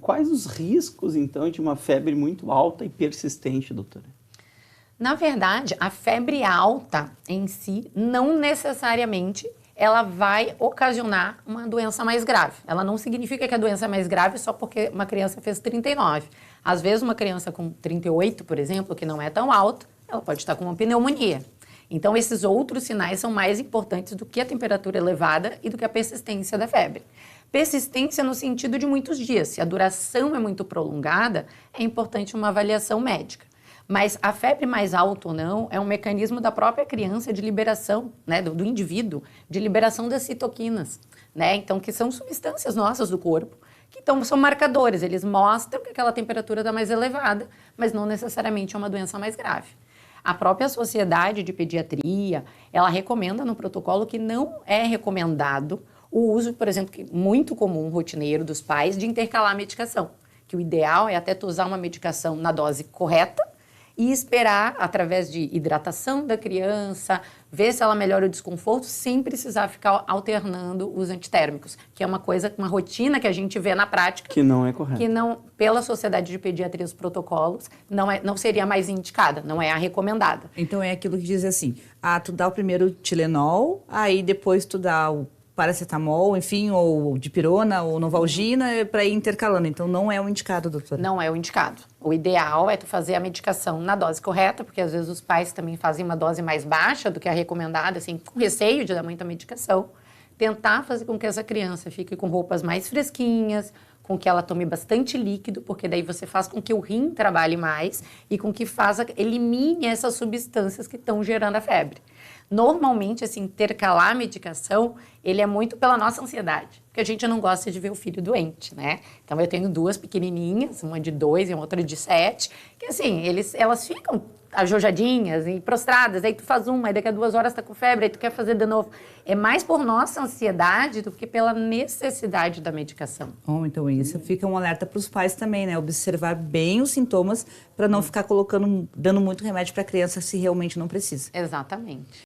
Quais os riscos, então, de uma febre muito alta e persistente, doutora? Na verdade, a febre alta em si, não necessariamente ela vai ocasionar uma doença mais grave. Ela não significa que a doença é mais grave só porque uma criança fez 39. Às vezes, uma criança com 38, por exemplo, que não é tão alta, ela pode estar com uma pneumonia. Então, esses outros sinais são mais importantes do que a temperatura elevada e do que a persistência da febre. Persistência no sentido de muitos dias. Se a duração é muito prolongada, é importante uma avaliação médica. Mas a febre mais alta ou não é um mecanismo da própria criança de liberação, né, do indivíduo, de liberação das citoquinas, né? Então, que são substâncias nossas do corpo, que são marcadores, eles mostram que aquela temperatura está mais elevada, mas não necessariamente é uma doença mais grave. A própria Sociedade de Pediatria, ela recomenda no protocolo que não é recomendado o uso, por exemplo, muito comum, rotineiro dos pais, de intercalar a medicação. Que o ideal é até tu usar uma medicação na dose correta e esperar, através de hidratação da criança, ver se ela melhora o desconforto, sem precisar ficar alternando os antitérmicos, que é uma coisa, uma rotina que a gente vê na prática. Que não é correto. Que não, pela Sociedade de Pediatria, os protocolos, não seria mais indicada, não é a recomendada. Então é aquilo que diz assim, tu dá o primeiro Tilenol, aí depois tu dá o paracetamol, enfim, ou dipirona, ou Novalgina, para ir intercalando. Então, não é o indicado, doutora? Não é o indicado. O ideal é tu fazer a medicação na dose correta, porque às vezes os pais também fazem uma dose mais baixa do que a recomendada, assim, com receio de dar muita medicação. Tentar fazer com que essa criança fique com roupas mais fresquinhas, com que ela tome bastante líquido, porque daí você faz com que o rim trabalhe mais e com que elimine essas substâncias que estão gerando a febre. Normalmente, esse intercalar a medicação, ele é muito pela nossa ansiedade, porque a gente não gosta de ver o filho doente, né? Então, eu tenho duas pequenininhas, uma de 2 e outra de 7, que assim, elas ficam ajojadinhas e prostradas, aí tu faz uma, aí daqui a 2 horas tá com febre, aí tu quer fazer de novo. É mais por nossa ansiedade do que pela necessidade da medicação. Então isso fica um alerta para os pais também, né? Observar bem os sintomas para não ficar dando muito remédio para a criança se realmente não precisa. Exatamente.